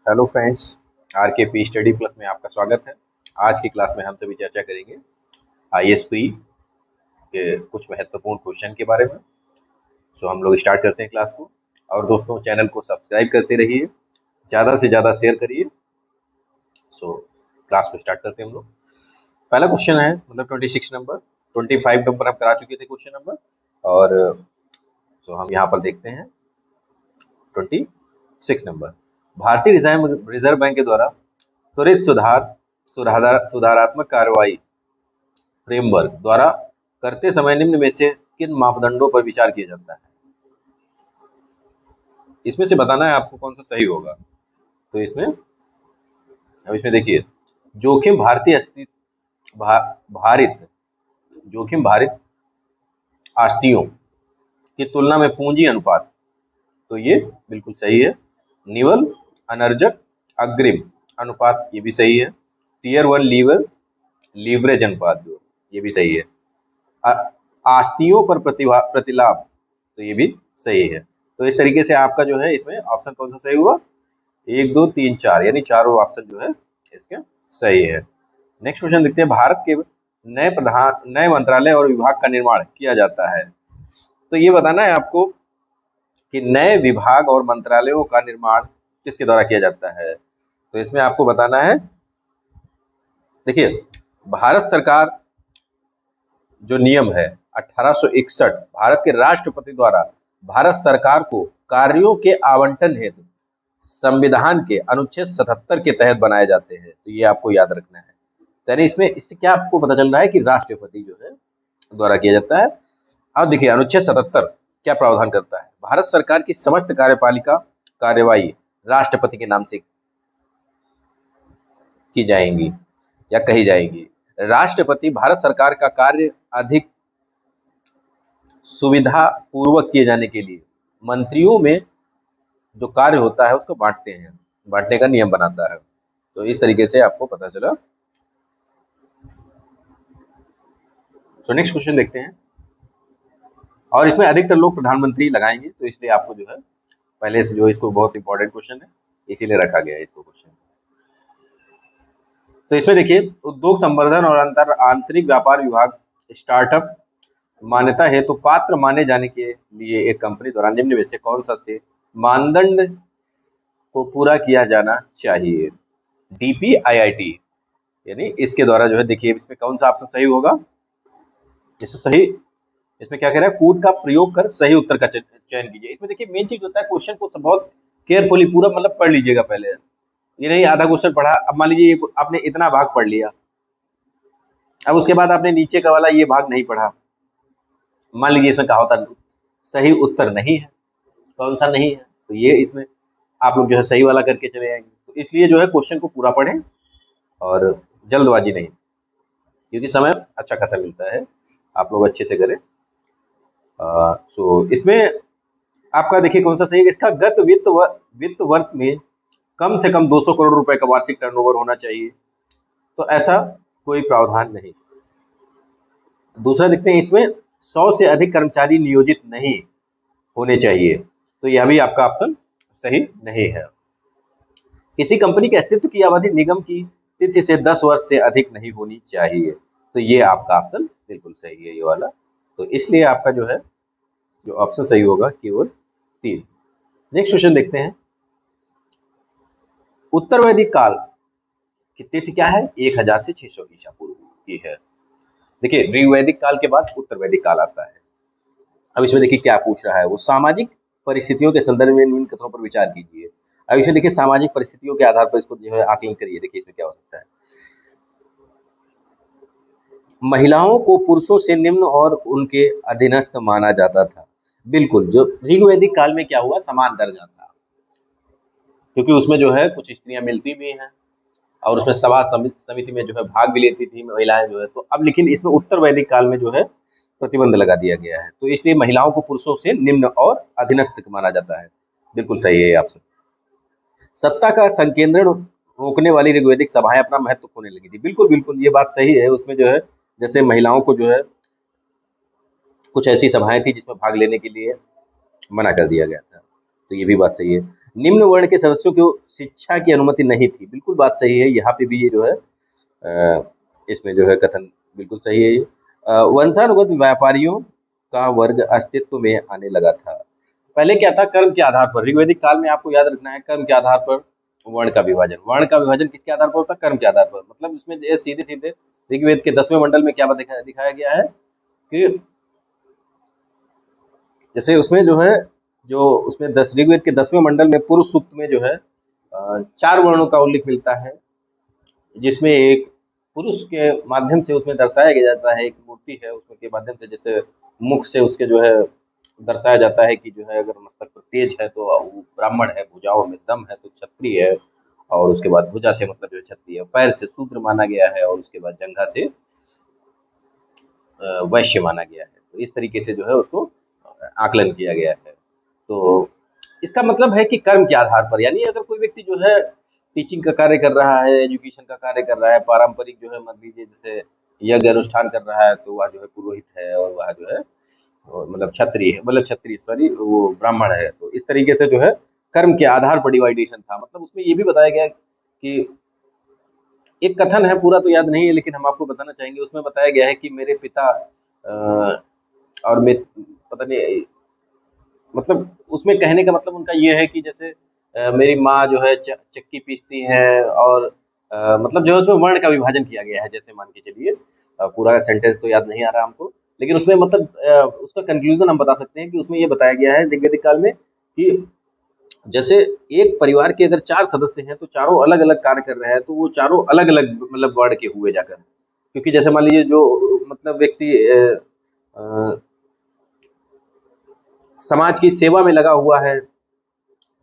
Hello friends, are के P study plus में आपका स्वागत है। आज की क्लास में हम सभी चर्चा करेंगे आईएएस प्री के कुछ महत्वपूर्ण क्वेश्चन के बारे में। हम लोग स्टार्ट करते हैं क्लास को। और दोस्तों, चैनल को सब्सक्राइब करते रहिए, ज़्यादा से ज़्यादा शेयर करिए। क्लास को स्टार्ट करते हैं हम लोग। पहला क्वेश्चन है मतलब 26 नंबर, 25 नंबर हम करा चुके थे क्वेश्चन नंबर, और हम यहाँ पर देखते हैं 26 नंबर। भारतीय रिजर्व बैंक के द्वारा त्वरित सुधारात्मक कार्रवाई फ्रेमवर्क द्वारा करते समय निम्न में से किन मापदंडों पर विचार किया जाता है? इसमें से बताना है आपको कौन सा सही होगा। तो इसमें देखिए, जोखिम भारित आस्तियों की तुलना में पूंजी अनुपात, तो ये बिल्कुल सही है। निवल अनर्जक अग्रिम अनुपात, ये भी सही है। टीयर 1 लीवरेज अनुपात, जो ये भी सही है। आस्तियों पर प्रतिलाभ, तो ये भी सही है। तो इस तरीके से आपका जो है इसमें ऑप्शन कौन सा सही हुआ? 1 2 3 4, यानी चारों ऑप्शन जो है इसके सही है। नेक्स्ट क्वेश्चन देखते हैं। भारत के नए मंत्रालय और विभाग का निर्माण किया जाता है। तो ये बताना है आपको कि नए विभाग और मंत्रालयों का निर्माण किसके द्वारा किया जाता है। तो इसमें आपको बताना है, देखिए, भारत सरकार जो नियम है 1861, भारत के राष्ट्रपति द्वारा भारत सरकार को कार्यों के आवंटन हेतु संविधान के अनुच्छेद 77 के तहत बनाए जाते हैं। तो ये आपको याद रखना है। यानी इससे क्या आपको पता चल रहा है कि राष्ट्रपति जो है द्वारा किया जाता है। अब देखिए, अनुच्छेद 77 क्या प्रावधान करता है? भारत सरकार की समस्त कार्यपालिका कार्यवाही राष्ट्रपति के नाम से की जाएंगी या कही जाएंगी। राष्ट्रपति भारत सरकार का कार्य अधिक सुविधा पूर्वक किए जाने के लिए मंत्रियों में जो कार्य होता है उसको बांटने का नियम बनाता है। तो इस तरीके से आपको पता चला। नेक्स्ट क्वेश्चन देखते हैं। और इसमें अधिकतर लोग प्रधानमंत्री लगाएंगे, तो इसलिए आपको जो है पहले से जो इसको बहुत इंपॉर्टेंट क्वेश्चन है, इसीलिए रखा गया है इसको क्वेश्चन। तो इसमें देखिए, उद्योग संवर्धन और आंतरिक व्यापार विभाग स्टार्टअप मान्यता है तो पात्र माने जाने के लिए एक कंपनी द्वारा निम्न में से कौन सा से मानदंड को पूरा किया जाना चाहिए? DPIIT, यानी इसके द्वारा जो है, देखिए इसमें कौन सा ऑप्शन सही होगा? इसमें क्या कह रहा है? कूट का प्रयोग कर सही उत्तर का चयन कीजिए। इसमें देखिए, मेन चीज होता है क्वेश्चन को बहुत केयरफुली पूरा मतलब पढ़ लीजिएगा पहले। ये नहीं आधा क्वेश्चन पढ़ा, अब मान लीजिए आपने इतना भाग पढ़ लिया, अब उसके बाद आपने नीचे का वाला ये भाग नहीं पढ़ा। मान लीजिए इसमें कहा होता सही उत्तर नहीं है, कौन सा नहीं है, तो ये इसमें आप लोग जो है सही वाला करके चले जाएंगे। तो इसलिए जो है क्वेश्चन को पूरा पढ़ें और जल्दबाजी नहीं, क्योंकि समय अच्छा खासा मिलता है, आप लोग अच्छे से करें। इसमें आपका देखिए कौन सा सही है। इसका गत वित्त वर्ष में कम से कम 200 करोड़ रुपए का वार्षिक टर्नओवर होना चाहिए। तो ऐसा कोई प्रावधान नहीं। दूसरा देखते हैं, इसमें 100 से अधिक कर्मचारी नियोजित नहीं होने चाहिए। तो यह भी आपका ऑप्शन सही नहीं है। किसी कंपनी के अस्तित्व की अवधि निगम की तिथि से 10 वर्ष से अधिक नहीं होनी चाहिए। तो ये आपका ऑप्शन बिल्कुल सही है, ये वाला। तो इसलिए आपका जो है जो ऑप्शन सही होगा केवल 3। नेक्स्ट क्वेश्चन देखते हैं। उत्तर वैदिक काल की तिथि क्या है? 1000 से 600 ईसा पूर्व की है। देखिए, ऋग्वैदिक काल के बाद उत्तर वैदिक काल आता है। अब इसमें देखिए क्या पूछ रहा है वो, सामाजिक परिस्थितियों के संदर्भ में निम्न कथनों पर विचार कीजिए। अब इसमें देखिए, सामाजिक परिस्थितियों के आधार पर इसको जो है आकलन करिए। देखिए इसमें क्या हो सकता है। महिलाओं को पुरुषों से निम्न और उनके अधीनस्थ माना जाता था। बिल्कुल, जो ऋग्वैदिक काल में क्या हुआ, समान दर्जा था, क्योंकि उसमें जो है कुछ स्त्रियां मिलती भी हैं और उसमें सभा समिति में जो है भाग भी लेती थी महिलाएं जो है। तो अब लेकिन इसमें उत्तर वैदिक काल में जो है प्रतिबंध लगा दिया गया है, तो इसलिए महिलाओं को पुरुषों से निम्न और अधीनस्थ माना जाता है। बिल्कुल सही है आपसे। सत्ता का संकेंद्रण रोकने वाली ऋग्वैदिक सभाएं अपना महत्व खोने लगी थी। बिल्कुल बिल्कुल, ये बात सही है। उसमें जो है जैसे महिलाओं को जो है कुछ ऐसी सभाएं थी जिसमें भाग लेने के लिए मना कर दिया गया था, तो ये भी बात सही है। निम्न वर्ण के सदस्यों को शिक्षा की अनुमति नहीं थी। बिल्कुल बात सही है, यहाँ पे भी ये जो है इसमें जो है कथन बिल्कुल सही है। वंशानुगत व्यापारियों का वर्ग अस्तित्व में आने लगा था। पहले क्या था, कर्म के आधार पर। ऋग्वैदिक काल में आपको याद रखना है, कर्म के आधार पर वर्ण का विभाजन। वर्ण का विभाजन किसके आधार पर होता है? कर्म के आधार पर। मतलब इसमें सीधे सीधे ऋग्वेद के 10वें मंडल में क्या दिखाया गया है कि जैसे उसमें जो है उसमें ऋग्वेद के 10वें मंडल में पुरुष सूक्त में जो है 4 वर्णों का उल्लेख मिलता है, जिसमें एक पुरुष के माध्यम से उसमें दर्शाया गया जाता है, एक मूर्ति है उसमें के माध्यम से, जैसे मुख से उसके जो है दर्शाया जाता है कि जो है अगर मस्तक पर तेज है तो वो ब्राह्मण है, भुजाओं में दम है तो क्षत्रिय है, और उसके बाद भुजा से मतलब जो है क्षत्रिय, पैर से शूद्र माना गया है, और उसके बाद जंघा से वैश्य माना गया है। तो इस तरीके से जो है उसको आकलन किया गया है। तो इसका मतलब है कि कर्म के आधार पर, यानी अगर कोई व्यक्ति जो है टीचिंग का कार्य कर रहा है, एजुकेशन का कार्य कर रहा है, पारंपरिक जो है मान लीजिए जैसे यज्ञ अनुष्ठान कर रहा है, तो वह जो है पुरोहित है, और वह जो है मतलब क्षत्रिय है, मतलब क्षत्रिय सॉरी वो ब्राह्मण है। तो इस तरीके से जो है कर्म के आधार पर डिवाइडेशन था। मतलब उसमें ये भी बताया गया कि एक कथन है, पूरा तो याद नहीं है लेकिन हम आपको बताना चाहेंगे। उसमें बताया गया है कि मेरे पिता और मैं पता नहीं, मतलब उसमें कहने का मतलब उनका ये है कि जैसे मेरी माँ जो है चक्की पीसती है, और मतलब जो है उसमें वर्ण का विभाजन किया गया है। जैसे मान के चलिए, पूरा सेंटेंस तो याद नहीं आ रहा हमको, लेकिन उसमें मतलब उसका कंक्लूजन हम बता सकते हैं कि उसमें ये बताया गया है ऋग्वैदिक काल में कि जैसे एक परिवार के अगर 4 सदस्य हैं तो चारों अलग अलग कार्य कर रहे हैं, तो वो चारों अलग अलग मतलब वर्ण के हुए जाकर। क्योंकि जैसे मान लीजिए जो मतलब व्यक्ति समाज की सेवा में लगा हुआ है,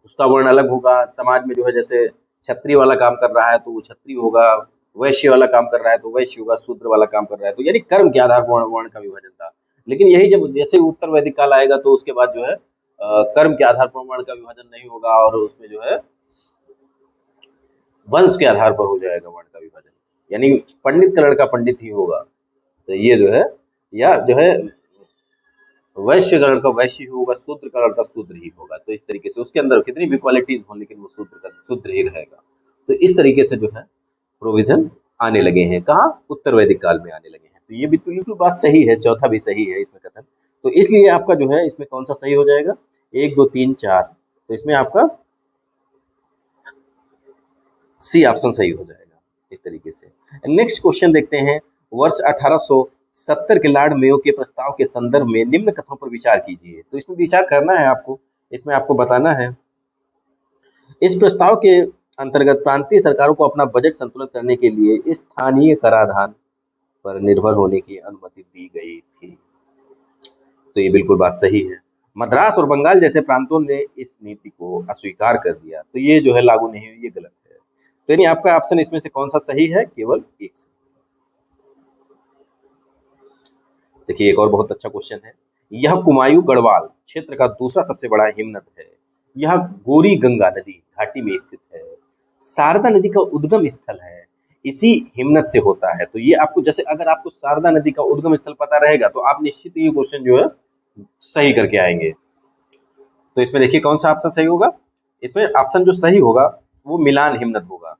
उसका वर्ण अलग होगा। समाज में जो है जैसे क्षत्रिय वाला काम कर रहा है तो वो क्षत्रिय होगा, वैश्य वाला काम कर रहा है तो वैश्य होगा, शूद्र वाला काम कर रहा है तो, यानी कर्म के आधार पर वर्ण का विभाजन था। लेकिन यही जब जैसे उत्तर वैदिक काल आएगा तो उसके बाद जो है कर्म के आधार पर वर्ण का विभाजन नहीं होगा, और उसमें जो है वंश के आधार पर हो जाएगा वर्ण का विभाजन, यानी पंडित का लड़का पंडित ही होगा। तो ये जो है, या जो है वैश्य का लड़का वैश्य ही होगा, शूद्र का लड़का शूद्र ही होगा। तो इस तरीके से उसके अंदर कितनी भी क्वालिटीज हो, लेकिन वो शूद्र ही रहेगा। तो इस तरीके से जो है प्रोविजन आने लगे हैं। कहाँ? उत्तर वैदिक काल में आने लगे हैं। तो ये भी तो बिल्कुल बात सही है, चौथा भी सही है इसमें कथन। तो इसलिए आपका जो है इसमें कौन सा सही हो जाएगा? 1 2 3 4, तो इसमें आपका सी ऑप्शन सही हो जाएगा इस तरीके से। नेक्स्ट क्वेश्चन देखते हैं। वर्ष 1870 के लॉर्ड मेयो के प्रस्ताव के संदर्भ में निम्न कथनों पर विचार कीजिए। तो इसमें विचार करना है आपको, इसमें आपको बताना है। इस प्रस्ताव के अंतर्गत प्रांतीय सरकारों को अपना बजट संतुलित करने के लिए स्थानीय कराधान पर निर्भर होने की अनुमति दी गई थी। तो ये बिल्कुल बात सही है। मद्रास और बंगाल जैसे प्रांतों ने इस नीति को अस्वीकार कर दिया, तो ये जो है लागू नहीं हुई, ये गलत है। तो यानी आपका ऑप्शन इसमें से कौन सा सही है? केवल एक सही। देखिए एक और बहुत अच्छा क्वेश्चन है। यह कुमायूं गढ़वाल क्षेत्र का दूसरा सबसे बड़ा हिमनद है। यह गोरी गंगा नदी घाटी में स्थित है। शारदा नदी का उद्गम स्थल है, इसी हिमनद से होता है। तो ये आपको, जैसे अगर आपको शारदा नदी का उद्गम स्थल पता रहेगा तो आप निश्चित ये क्वेश्चन जो है सही करके आएंगे। तो इसमें देखिए कौन सा ऑप्शन सही होगा? इसमें ऑप्शन जो सही होगा वो मिलान हिमनद होगा।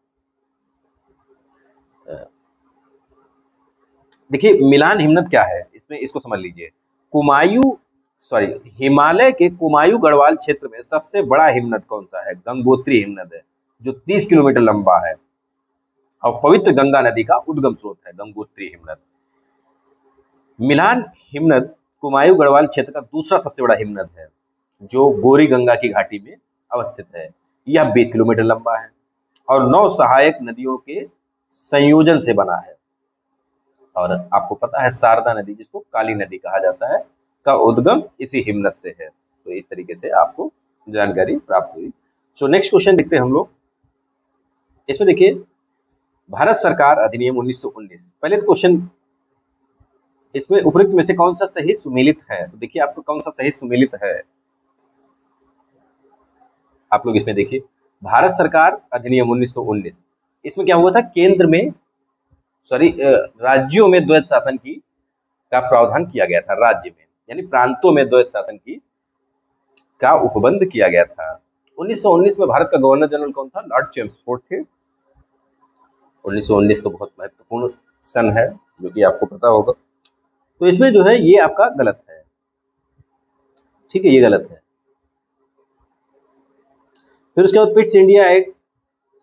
देखिए मिलान हिमनद क्या है, इसमें इसको समझ लीजिए। कुमायूं सॉरी हिमालय के कुमायूं गढ़वाल क्षेत्र में सबसे बड़ा हिमनद कौन सा है? गंगोत्री हिमनद है, जो 30 किलोमीटर लंबा है, और पवित्र गंगा नदी का उद्गम स्रोत है गंगोत्री हिमनद। मिलान हिमनद कुमायूं गढ़वाल क्षेत्र का दूसरा सबसे बड़ा हिमनद है, जो गोरी गंगा की घाटी में अवस्थित है। यह 20 किलोमीटर लंबा है और 9 सहायक नदियों के संयोजन से बना है। और आपको पता है शारदा नदी, जिसको काली नदी कहा जाता है, का उद्गम इसी हिमनद से है। तो इस तरीके से आपको जानकारी प्राप्त हुई। सो नेक्स्ट क्वेश्चन देखते हैं हम लोग। इसमें देखिए भारत सरकार अधिनियम 1919। पहले तो क्वेश्चन, इसमें उपरोक्त में से कौन सा सही सुमेलित है? तो देखिए आपको कौन सा सही सुमेलित है, आप लोग इसमें देखिए। भारत सरकार अधिनियम 1919, इसमें क्या हुआ था? केंद्र में राज्यों में द्वैत शासन की का प्रावधान किया गया था। राज्य में यानी प्रांतों में द्वैत शासन की का उपबंध किया गया था। 1919 में भारत का गवर्नर जनरल कौन था? लॉर्ड चेम्सफोर्ड थे। 1919 तो बहुत महत्वपूर्ण सन है, जो कि आपको पता होगा। तो इसमें जो है ये आपका गलत है, ठीक है, ये गलत है। फिर उसके बाद Pitt's India act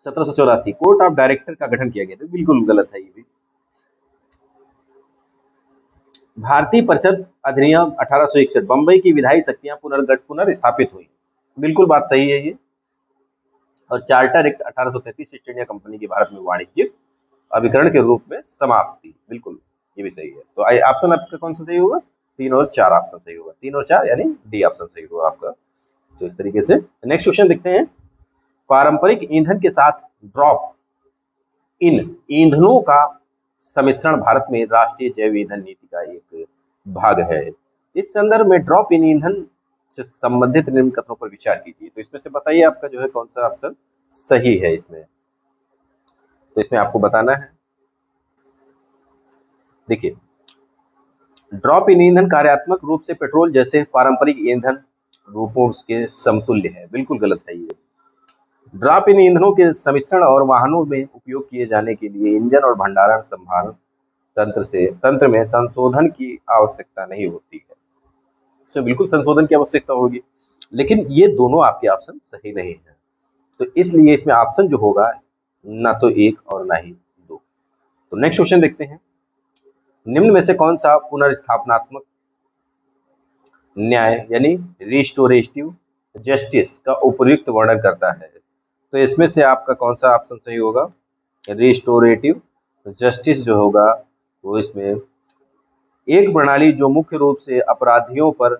1784, court of director का गठन किया गया था, बिल्कुल गलत है ये भी। भारतीय परिषद अधिनियम 1861, बंबई की विधायी शक्तियां पुनर्स्थापित हुई, बिल्कुल बात सही है ये। और charter act 1833, east India company की भारत में वाणिज्यिक अभिकरण के रूप में समाप्ति, बिल्कुल ये भी सही है। तो ऑप्शन आपका कौन सा सही होगा? 3 और 4 ऑप्शन सही होगा, 3 और 4 यानी डी ऑप्शन सही होगा आपका। तो इस तरीके से नेक्स्ट क्वेश्चन देखते हैं। पारंपरिक ईंधन के साथ ड्रॉप इन ईंधनों का सम्मिश्रण भारत में राष्ट्रीय जैव ईंधन नीति का एक भाग है। इस संदर्भ में ड्रॉप इन ईंधन से संबंधित निम्न कथनों पर विचार कीजिए। तो इसमें से बताइए आपका जो है कौन सा ऑप्शन सही है इसमें। तो इसमें आपको बताना है, देखिए, ड्रॉप इन ईंधन कार्यात्मक रूप से पेट्रोल जैसे पारंपरिक ईंधन रूपों के समतुल्य है, बिल्कुल गलत है ये। ड्रॉप इन ईंधनों के सम्मिश्रण और वाहनों में उपयोग किए जाने के लिए इंजन और भंडारण संभाल तंत्र में संशोधन की आवश्यकता नहीं होती है। इसमें बिल्कुल संशोधन की आवश्यकता होगी, लेकिन ये दोनों आपके ऑप्शन सही नहीं है। तो इसलिए इसमें ऑप्शन जो होगा ना तो 1 और ना ही 2। तो नेक्स्ट क्वेश्चन देखते हैं। निम्न में से कौन सा पुनर्स्थापनात्मक न्याय यानी रिस्टोरेटिव जस्टिस का उपयुक्त वर्णन करता है? तो इसमें से आपका कौन सा ऑप्शन सही होगा? रिस्टोरेटिव जस्टिस जो होगा वो इसमें एक प्रणाली जो मुख्य रूप से अपराधियों पर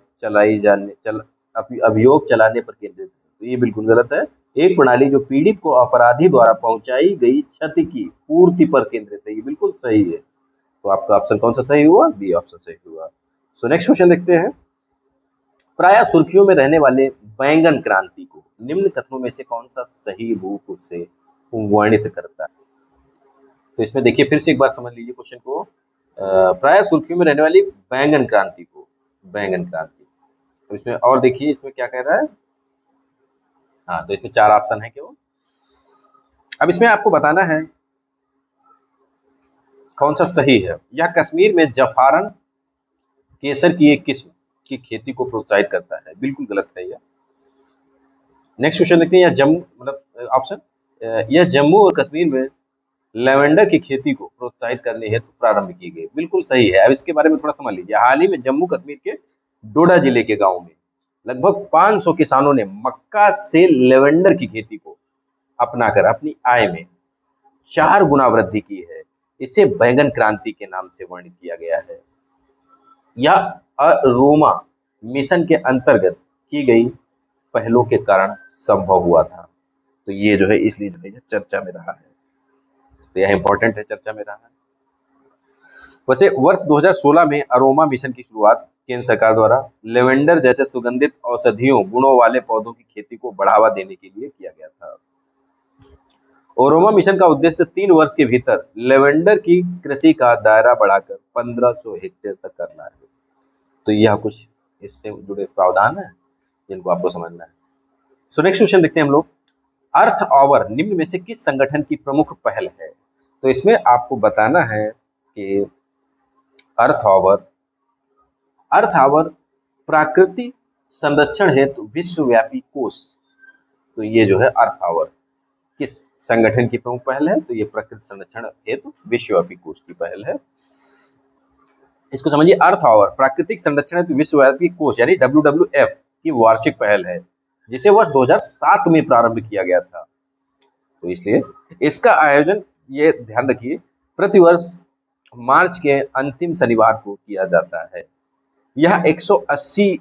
अभियोग चलाने पर केंद्रित है। तो ये बिल्कुल गलत है। एक प्रणाली जो पीड़ित को अपराधी द्वारा पहुंचाई गई क्षति की पूर्ति पर केंद्रित है, ये बिल्कुल सही है। तो आपका ऑप्शन कौन सा सही हुआ? बी ऑप्शन सही हुआ। सो नेक्स्ट क्वेश्चन देखते हैं। प्रायः सुर्खियों में रहने वाले बैंगन क्रांति को निम्न कथनों में से कौन सा सही रूप से वर्णित करता है? तो इसमें देखिए फिर से एक बार समझ लीजिए क्वेश्चन को। प्रायः सुर्खियों में रहने वाली बैंगन क्रांति को, बैंगन क्रांति, तो इसमें और देखिए इसमें क्या कह रहा है। हाँ, तो इसमें 4 ऑप्शन है केवल। अब इसमें आपको बताना है कौन सा सही है। यह कश्मीर में जफारन केसर की एक किस्म की खेती को प्रोत्साहित करता है, बिल्कुल गलत है यह। नेक्स्ट क्वेश्चन देखते हैं। यह जम्मू मतलब ऑप्शन, यह जम्मू और कश्मीर में लेवेंडर की खेती को प्रोत्साहित करने हेतु प्रारंभ की गई, बिल्कुल सही है। अब इसके बारे में थोड़ा समझ लीजिए। हाल ही में जम्मू कश्मीर के डोडा जिले के गांव में लगभग 500 किसानों ने मक्का से लेवेंडर की खेती को अपनाकर अपनी आय में 4 गुना वृद्धि की है। इसे बैंगन क्रांति के नाम से वर्णित किया गया है। यह अरोमा मिशन के अंतर्गत की गई पहलों के कारण संभव हुआ था। तो ये जो है इसलिए जो है चर्चा में रहा है, तो यह इंपॉर्टेंट है, चर्चा में रहा है। वैसे वर्ष 2016 में अरोमा मिशन की शुरुआत केंद्र सरकार द्वारा लेवेंडर जैसे सुगंधित औषधियों गुणों वाले पौधों की खेती को बढ़ावा देने के लिए किया गया था। अरोमा मिशन का उद्देश्य 3 वर्ष के भीतर लेवेंडर की कृषि का दायरा बढ़ाकर 1500 हेक्टेयर तक करना है। तो यह कुछ इससे जुड़े प्रावधान है जिनको आपको समझना है। सो नेक्स्ट क्वेश्चन देखते हैं हम लोग। अर्थ ऑवर निम्न में से किस संगठन की प्रमुख पहल है? तो इसमें आपको बताना है कि अर्थ ऑवर प्राकृतिक संरक्षण हेतु विश्वव्यापी कोष। तो ये जो है अर्थ ऑवर किस संगठन की प्रमुख पहल है? तो ये प्राकृतिक संरक्षण हेतु विश्वव्यापी कोष की पहल है। इसको समझिए। अर्थ ऑवर प्राकृतिक संरक्षण हेतु विश्वव्यापी कोष यानी WWF की वार्षिक पहल है, जिसे वर्ष 2007 में प्रारंभ किया गया था। तो इसलिए इसका आयोजन, ये ध्यान रखिए, प्रतिवर्ष मार्च के अंतिम शनिवार को किया जाता है। यह 180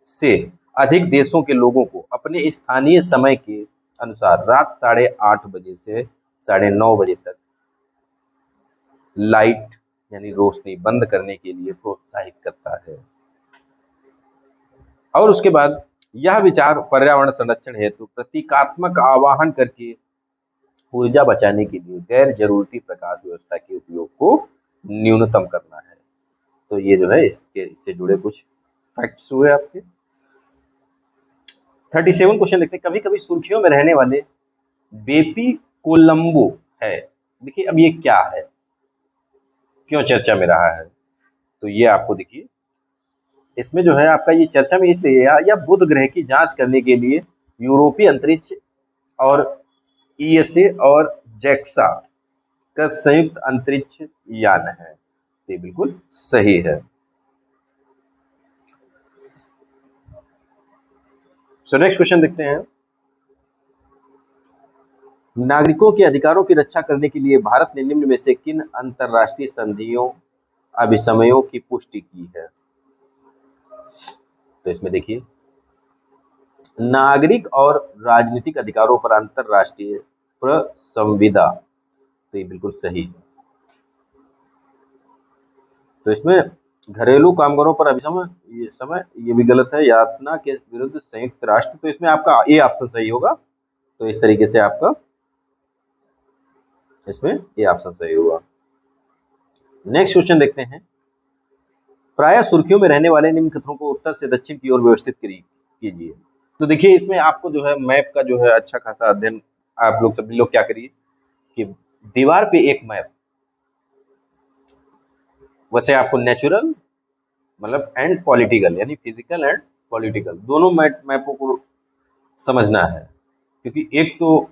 से अधिक देशों के लोगों को अपने स्थानीय समय के अनुसार रात 8:30 बजे से 9:30 बजे तक लाइट यानी रोशनी बंद करने के लिए प्रोत्साहित करता है। और उसके बाद यह विचार पर्यावरण संरक्षण हेतु प्रतीकात्मक आह्वान करके ऊर्जा बचाने के लिए गैर जरूरी प्रकाश व्यवस्था के उपयोग को न्यूनतम करना है। तो ये जो है इससे जुड़े कुछ फैक्ट्स हुए आपके। 37 क्वेश्चन देखते हैं। कभी कभी सुर्खियों में रहने वाले बेपी कोलंबो है, देखिए अब ये क्या है, क्यों चर्चा में रहा है, तो ये आपको देखिए इसमें जो है आपका ये चर्चा में इसलिए या बुध ग्रह की जांच करने के लिए यूरोपीय अंतरिक्ष और ईएसए और जैक्सा का संयुक्त अंतरिक्ष यान है, तो ये बिल्कुल सही है। सो नेक्स्ट क्वेश्चन देखते हैं। नागरिकों के अधिकारों की रक्षा करने के लिए भारत ने निम्न में से किन अंतर्राष्ट्रीय संधियों अभिसमयों की पुष्टि की है, तो इसमें देखिए नागरिक और राजनीतिक अधिकारों पर अंतर्राष्ट्रीय प्रसंविदा, तो ये बिल्कुल सही है। तो इसमें घरेलू कामगारों पर समय ये भी गलत है। यातना के विरुद्ध संयुक्त राष्ट्र, तो इसमें आपका ए ऑप्शन सही होगा। तो इस तरीके से आपका इसमें ए ऑप्शन सही होगा। नेक्स्ट क्वेश्चन देखते हैं। प्रायः सुर्खियों में रहने वाले निम्न कथनों को उत्तर से दक्षिण की ओर व्यवस्थित कीजिए। तो देखिए इसमें आपको जो है मैप का जो है अच्छा खासा अध्ययन आप लोग सभी लोग क्या करिए कि दीवार पे एक मैप, वैसे आपको नेचुरल मतलब एंड पॉलिटिकल यानी फिजिकल एंड पॉलिटिकल दोनों मैपों को समझना है, क्योंकि एक तो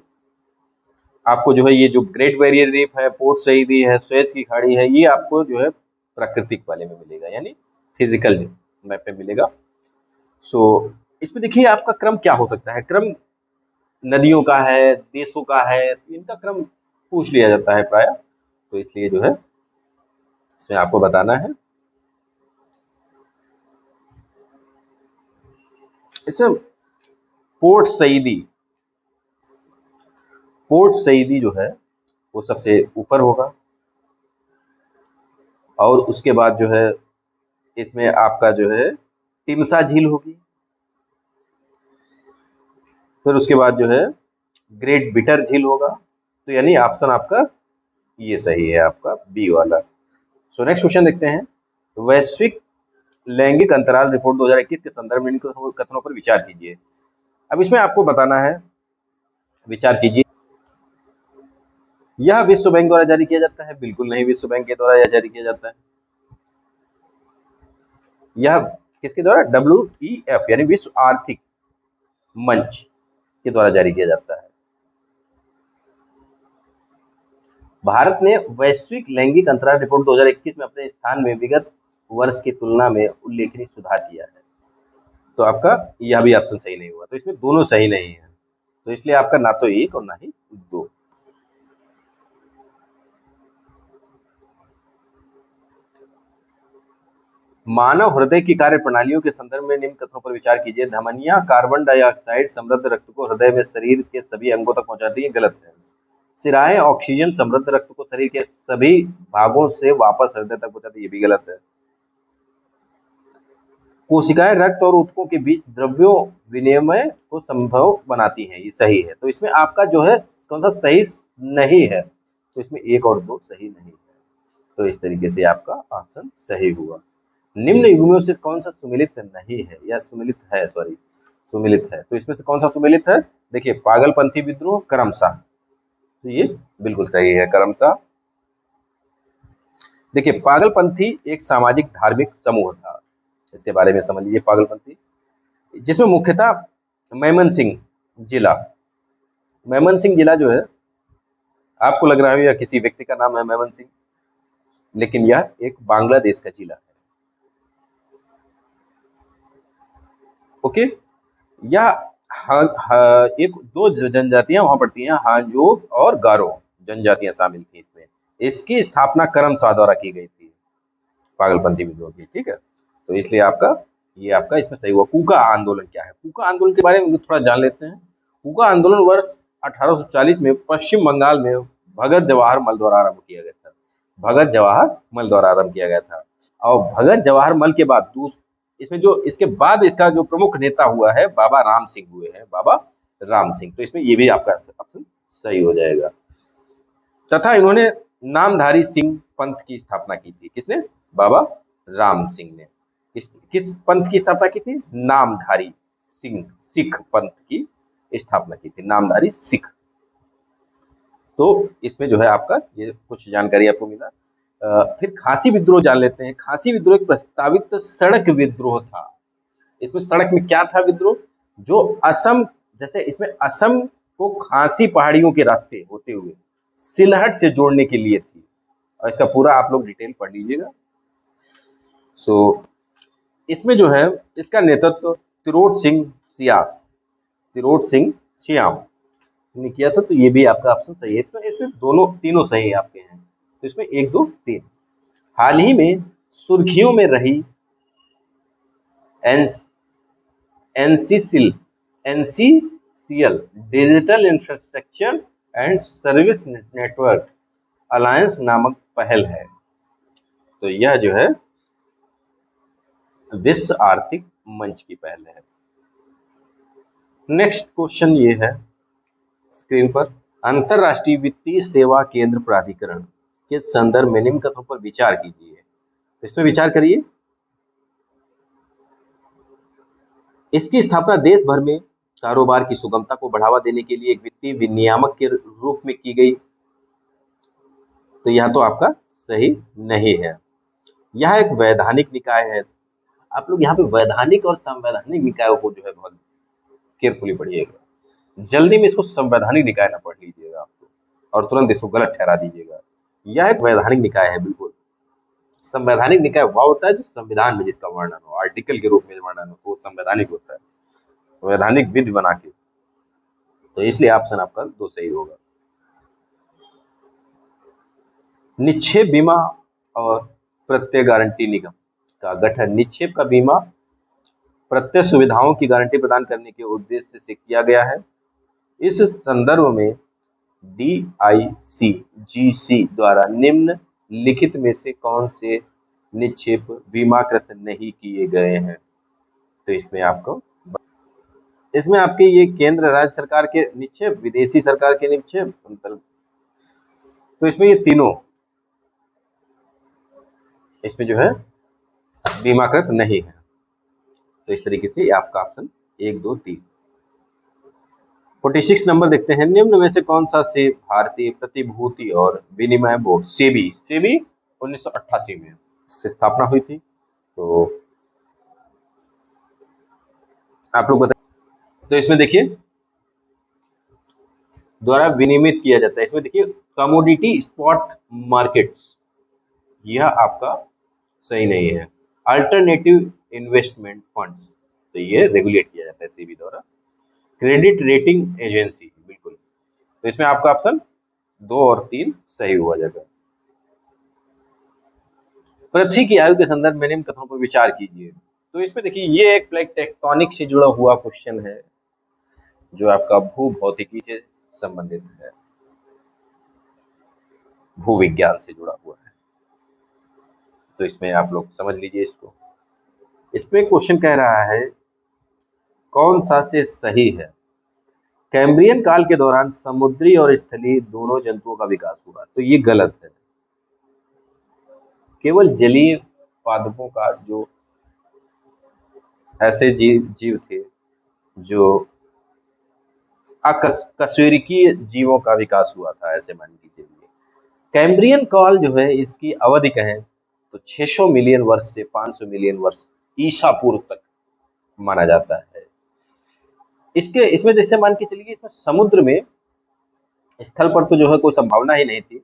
आपको जो है ये जो ग्रेट बैरियर रीफ है, पोर्ट सईदी है, सुएज की खाड़ी है, ये आपको जो है प्राकृतिक वाले में मिलेगा यानी फिजिकल मैप पे मिलेगा। सो इसमें देखिए आपका क्रम क्या हो सकता है, क्रम नदियों का है, देशों का है, तो इनका क्रम पूछ लिया जाता है प्राय, तो इसलिए जो है इसमें आपको बताना है। इसमें पोर्ट सईदी जो है वो सबसे ऊपर होगा, और उसके बाद जो है इसमें आपका जो है टिमसा झील होगी, फिर उसके बाद जो है ग्रेट बिटर झील होगा, तो यानी ऑप्शन आपका ये सही है आपका बी वाला। सो नेक्स्ट क्वेश्चन देखते हैं। वैश्विक लैंगिक अंतराल रिपोर्ट 2021 के संदर्भ में इन कथनों पर विचार कीजिए। अब इसमें आपको बताना है, विचार कीजिए, यह विश्व बैंक द्वारा जारी किया जाता है? बिल्कुल नहीं, विश्व बैंक के द्वारा यह जारी किया जाता है। यह किसके द्वारा? WEF यानी विश्व आर्थिक मंच के द्वारा जारी किया जाता है। भारत ने वैश्विक लैंगिक अंतराल रिपोर्ट 2021 में अपने स्थान में विगत वर्ष की तुलना में उल्लेखनीय सुधार किया है, तो आपका यह भी ऑप्शन सही नहीं हुआ, तो इसमें दोनों सही नहीं है, तो इसलिए आपका ना तो एक और ना ही दो। मानव हृदय की कार्य प्रणालियों के संदर्भ में निम्न कथनों पर विचार कीजिए। धमनियां कार्बन डाइऑक्साइड समृद्ध रक्त को हृदय में शरीर के सभी अंगों तक पहुंचाती है, गलत है। सिराएं ऑक्सीजन समृद्ध रक्त को शरीर के सभी भागों से वापस हृदय तक पहुंचाती है, ये भी गलत है। कोशिकाएं रक्त और ऊतकों के बीच द्रव्यों विनिमय को संभव बनाती हैं, ये सही है। तो इसमें आपका जो है कौन सा सही नहीं है, तो इसमें एक और दो सही नहीं है, तो इस तरीके से आपका ऑप्शन सही हुआ। निम्न युग्मियों से कौन सा सुमिलित नहीं है या सुमिलित है, सुमिलित है, तो इसमें से कौन सा सुमिलित है? देखिए पागलपंथी विद्रोह, करमशाह, तो ये बिल्कुल सही है करमशाह। देखिए पागलपंथी एक सामाजिक धार्मिक समूह था, इसके बारे में समझ लीजिए। पागलपंथी जिसमें मुख्यतः मैमनसिंह जिला जो है, आपको लग रहा है या किसी व्यक्ति का नाम है मैमनसिंह, लेकिन यह एक बांग्लादेश का जिला है। ओके, यह एक दो जनजातियां वहां पड़ती हैं, हांजोग और गारो जनजातियां शामिल थी इसमें। इसकी स्थापना करमशाह द्वारा की गई थी, पागलपंथी विद्रोह की, ठीक है, तो इसलिए आपका ये आपका इसमें सही हुआ। कूका आंदोलन क्या है? कूका आंदोलन के बारे में थोड़ा जान लेते हैं। कूका आंदोलन वर्ष 1840 में पश्चिम बंगाल में भगत जवाहर मल द्वारा आरंभ किया गया था। भगत जवाहर मल द्वारा आरंभ किया गया था, और भगत जवाहर मल के बाद इसमें जो इसके बाद इसका जो प्रमुख नेता हुआ है बाबा राम सिंह हुए हैं, बाबा राम सिंह, तो इसमें ये भी आपका ऑप्शन सही हो जाएगा। तथा इन्होंने नामधारी सिंह पंथ की स्थापना की थी, किसने? बाबा राम सिंह ने। किस पंथ की स्थापना की थी? नामधारी सिख पंथ की स्थापना की थी, नामधारी सिख। तो इसमें जो है आपका ये कुछ जानकारी आपको मिला। फिर खासी विद्रोह जान लेते हैं। खासी विद्रोह एक प्रस्तावित सड़क विद्रोह था। इसमें सड़क में क्या था विद्रोह? जो असम, जैसे इसमें असम को खासी पहाड़ियों के रास्ते होते हुए सिलहट से जोड़ने के लिए थी, और इसका पूरा आप लोग डिटेल पढ़ लीजिएगा। सो इसमें जो है इसका नेतृत्व तिरोड़ सिंह सियाम ने किया था। तो ये भी आपका ऑप्शन सही है। इसमें दोनों तीनों सही आपके हैं। तो इसमें 1 2 3। हाल ही में सुर्खियों में रही NCCL digital infrastructure and service network alliance नामक पहल है। तो यह जो है विश्व आर्थिक मंच की पहल है। नेक्स्ट क्वेश्चन ये है स्क्रीन पर, अंतरराष्ट्रीय वित्तीय सेवा केंद्र प्राधिकरण के संदर्भ में निम्न कथनों पर विचार कीजिए। तो इसमें विचार करिए। इसकी स्थापना देश भर में कारोबार की सुगमता को बढ़ावा देने के लिए एक वित्तीय विनियामक के रूप में की गई। तो यह तो आपका सही नहीं है। यह एक वैधानिक निकाय है। आप लोग यहाँ पे वैधानिक और संवैधानिक निकायों को जो है बहुत केयरफुली पढ़िएगा। जल्दी में इसको संवैधानिक निकाय ना पढ़ लीजिएगा आपको और तुरंत इसको गलत ठहरा दीजिएगा। यह एक वैधानिक निकाय है बिल्कुल। संवैधानिक निकाय वह होता है जो संविधान में जिसका वर्णन हो, आर्टिकल के रूप में वर्णन हो, वो संवैधानिक होता है, वैधानिक विधि बना के। तो इसलिए ऑप्शन आपका 2 सही होगा। निक्षेप बीमा और प्रत्यय गारंटी निगम का गठन निक्षेप का बीमा प्रत्यय सुविधाओं की गारंटी प्रदान करने के उद्देश्य से किया गया है। इस संदर्भ में DICGC द्वारा निम्न लिखित में से कौन से निक्षेप बीमाकृत नहीं किए गए हैं? तो इसमें आपके ये केंद्र राज्य सरकार के निक्षेप, विदेशी सरकार के निक्षेप, तो इसमें ये तीनों इसमें जो है बीमाकृत नहीं है। तो इस तरीके से आपका ऑप्शन 1 2 3। 46 नंबर देखते हैं। निम्न में से कौन सा से भारतीय प्रतिभूति और विनिमय बोर्ड सेबी 1988 में इसकी स्थापना हुई थी। तो आप लोग बताइए। तो इसमें देखिए द्वारा विनियमित किया जाता है। इसमें देखिए कमोडिटी स्पॉट मार्केट्स, यह आपका सही नहीं है। अल्टरनेटिव इन्वेस्टमेंट फंड्स, तो ये रेगुलेट किया जाता है सेबी द्वारा। क्रेडिट रेटिंग एजेंसी, बिल्कुल। तो इसमें आपका ऑप्शन 2 और 3 सही हुआ जाएगा। पृथ्वी की आयु के संदर्भ में निम्न कथनों पर विचार कीजिए। तो इसमें देखिए ये एक प्लेट टेक्टोनिक से जुड़ा हुआ क्वेश्चन है जो आपका भूभौतिकी से संबंधित है, भूविज्ञान से जुड़ा हुआ है। तो इसमें आप लोग समझ लीजिए इसको। इसमें क्वेश्चन कह रहा है कौन सा से सही है? कैम्ब्रियन काल के दौरान समुद्री और स्थलीय दोनों जंतुओं का विकास हुआ। तो ये गलत है। केवल जलीय पादपों का, जो ऐसे जीव थे जो अकशेरुकीय जीवों का विकास हुआ था, ऐसे मान के चलिए। कैम्ब्रियन काल जो है इसकी अवधि कहें तो 600 मिलियन वर्ष से 500 मिलियन वर्ष ईसा पूर्व तक माना जाता है। इसमें जैसे मान के चलिए इसमें समुद्र में, स्थल पर तो जो है कोई संभावना ही नहीं थी।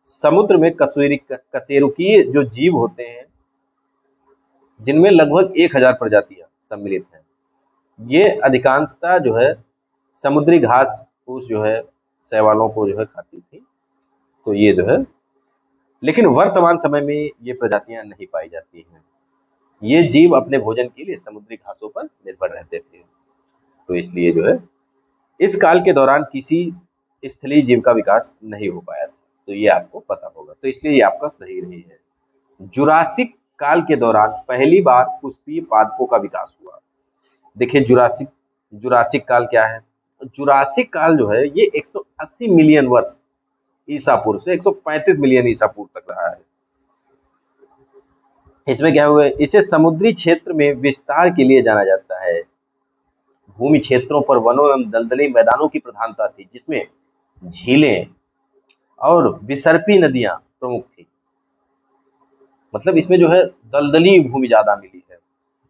समुद्र में कशेरुकीय जो जीव होते हैं जिनमें लगभग 1000 प्रजातियां सम्मिलित हैं, ये अधिकांशतः जो है समुद्री घास फूस जो है शैवालों को जो है खाती थी। तो ये जो है, लेकिन वर्तमान समय में ये प्रजातियां नहीं पाई जाती हैं। ये जीव अपने भोजन के लिए समुद्री घासों पर निर्भर रहते थे। तो इसलिए जो है इस काल के दौरान किसी स्थलीय जीव का विकास नहीं हो पाया था। तो ये आपको पता होगा। तो इसलिए ये आपका सही नहीं है। जुरासिक काल के दौरान पहली बार पुष्पीय पादपों का विकास हुआ। देखिए जुरासिक काल क्या है? जुरासिक काल जो है ये 180 मिलियन वर्ष ईसा पूर्व से 135 मिलियन ईसा पूर्व तक रहा है। इसमें क्या हुआ है, इसे समुद्री क्षेत्र में विस्तार के लिए जाना जाता है। भूमि क्षेत्रों पर वनों एवं दलदली मैदानों की प्रधानता थी, जिसमें झीलें और विसर्पी नदियां प्रमुख थी। मतलब इसमें जो है दलदली भूमि ज्यादा मिली है।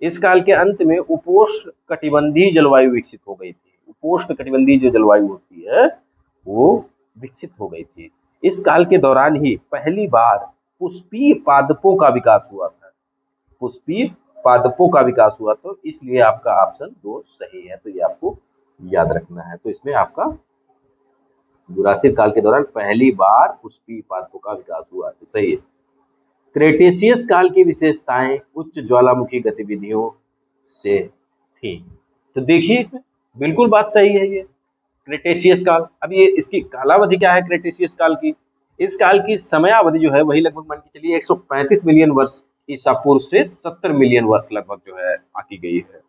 इस काल के अंत में उपोष्ण कटिबंधीय जलवायु विकसित हो गई थी। उपोष्ण कटिबंधीय जो जलवायु होती है वो विकसित हो गई थी। इस काल के दौरान ही पहली बार पुष्पीय पादपों का विकास हुआ था। पुष्पीय पादपों का विकास हुआ, तो इसलिए आपका ऑप्शन 2 सही है। तो ये आपको याद रखना है। तो इसमें आपका जुरासिक काल के दौरान पहली बार पुष्पीय पादपों का विकास हुआ, तो सही है। क्रेटेशियस काल की विशेषताएं उच्च ज्वालामुखी गतिविधियों से थी। तो देखिए इसमें बिल्कुल बात सही है। ये क्रेटेशियस काल, अब ये इसकी कालावधि क्या है क्रेटेशियस काल की? इस काल की समयावधि जो है वही लगभग मान के चलिए 135 मिलियन वर्ष ईसा पूर्व से 70 मिलियन वर्ष लगभग जो है आकी गई है।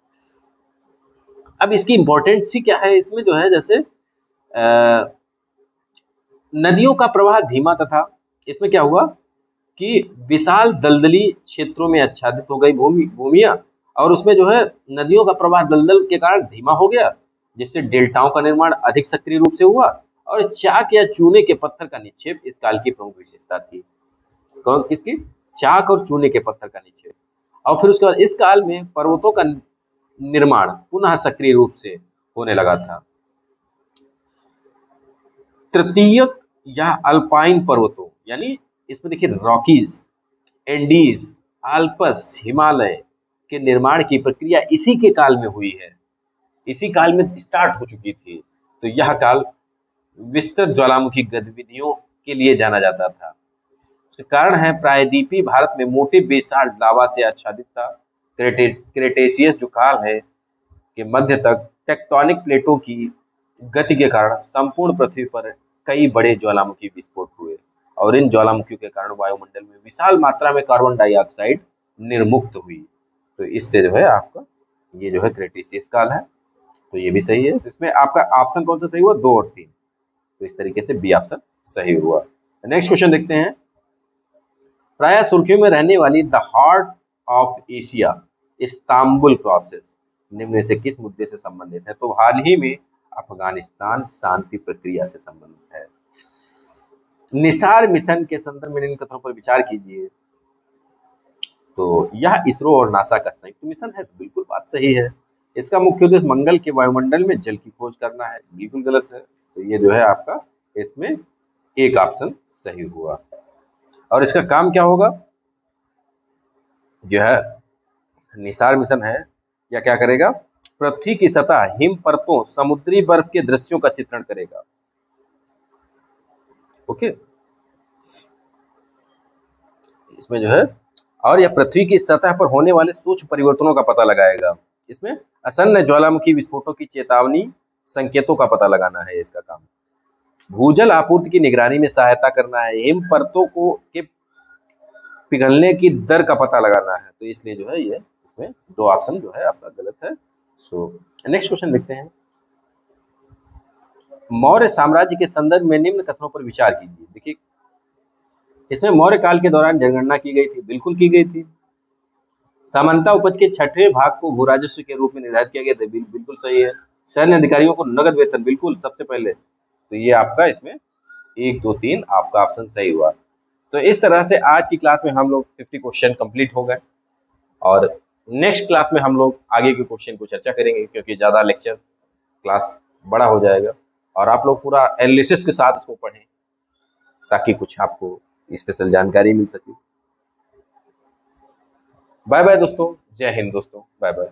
अब इसकी इंपॉर्टेंस सी क्या है, इसमें जो है जैसे नदियों का प्रवाह धीमा तथा इसमें क्या हुआ कि विशाल दलदली क्षेत्रों में आच्छादित हो गई भूमियां, और उसमें जो है नदियों का प्रवाह दलदल के कारण धीमा हो गया, जिससे डेल्टाओं का निर्माण अधिक सक्रिय रूप से हुआ, और चाक या चूने के पत्थर का निक्षेप इस काल की प्रमुख विशेषता थी। कौन किसकी? चाक और चूने के पत्थर का निक्षेप। और फिर उसके बाद इस काल में पर्वतों का निर्माण पुनः सक्रिय रूप से होने लगा था। तृतीयक या अल्पाइन पर्वतों, यानी इसमें देखिए रॉकीज, एंडीज, आल्पस, हिमालय के निर्माण की प्रक्रिया इसी के काल में हुई है। इसी काल में स्टार्ट हो चुकी थी। तो यह काल विस्तृत ज्वालामुखी गतिविधियों के लिए जाना जाता था। उसके कारण है प्रायद्वीपीय भारत में मोटे बेसाल्ट लावा से आच्छादित था। क्रेटेशियस जो काल है के मध्य तक टेक्टोनिक प्लेटों की गति के कारण संपूर्ण पृथ्वी पर कई बड़े ज्वालामुखी विस्फोट हुए, और इन ज्वालामुखियों के कारण वायुमंडल में विशाल मात्रा में कार्बन डाइऑक्साइड निर्मुक्त हुई। तो इससे जो है आपका ये जो है क्रेटेशियस काल है। तो ये भी सही है। इसमें आपका ऑप्शन कौन सा सही हुआ? 2 और 3। तो इस तरीके से बी ऑप्शन सही हुआ। नेक्स्ट क्वेश्चन देखते हैं। प्रायः सुर्खियों में रहने वाली the heart of Asia Istanbul process निम्न में से किस मुद्दे से संबंधित है? तो हाल ही में अफगानिस्तान शांति प्रक्रिया से संबंधित है। निसार मिशन के संदर्भ में इन कथनों पर विचार कीजिए। तो यह इसरो और नासा का संयुक्त मिशन है, तो बिल्कुल बात सही है। इसका मुख्य उद्देश्य मंगल के वायुमंडल में जल की खोज करना है, बिल्कुल गलत है। तो ये जो है आपका इसमें एक ऑप्शन सही हुआ। और इसका काम क्या होगा? जो है निसार मिशन है या क्या करेगा? पृथ्वी की सतह, हिम परतों, समुद्री बर्फ के दृश्यों का चित्रण करेगा। ओके, इसमें जो है और यह पृथ्वी की सतह पर होने वाले सूक्ष्म परिवर्तनों का पता लगाएगा। इसमें आसन्न ज्वालामुखी विस्फोटों की चेतावनी संकेतों का पता लगाना है इसका काम। भूजल आपूर्ति की निगरानी में सहायता करना है। हिम परतों को के पिघलने की दर का पता लगाना है। तो इसलिए जो है ये इसमें 2 ऑप्शन जो है आपका गलत है। सो नेक्स्ट क्वेश्चन देखते हैं। मौर्य साम्राज्य के संदर्भ में निम्न कथनों पर विचार कीजिए। देखिए इसमें मौर्य काल के दौरान जनगणना की गई थी, बिल्कुल की गई थी। सामान्यतः उपज के 6वें भाग को भू राजस्व के रूप में निर्धारित किया गया था, बिल्कुल सही है। सैन्य अधिकारियों को नगद वेतन, बिल्कुल सबसे पहले। तो ये आपका इसमें 1, 2, 3 आपका ऑप्शन सही हुआ। तो इस तरह से आज की क्लास में हम लोग 50 क्वेश्चन कंप्लीट हो गए, और नेक्स्ट क्लास में हम लोग आगे के क्वेश्चन को चर्चा करेंगे, क्योंकि ज़्यादा लेक्चर क्लास बड़ा हो जाएगा, और आप लोग पूरा एनालिसिस के साथ इसको पढ़ें ताकि कुछ आपको स्पेशल जानकारी मिल सके। बाय बाय दोस्तों, जय हिंद दोस्तों, बाय बाय।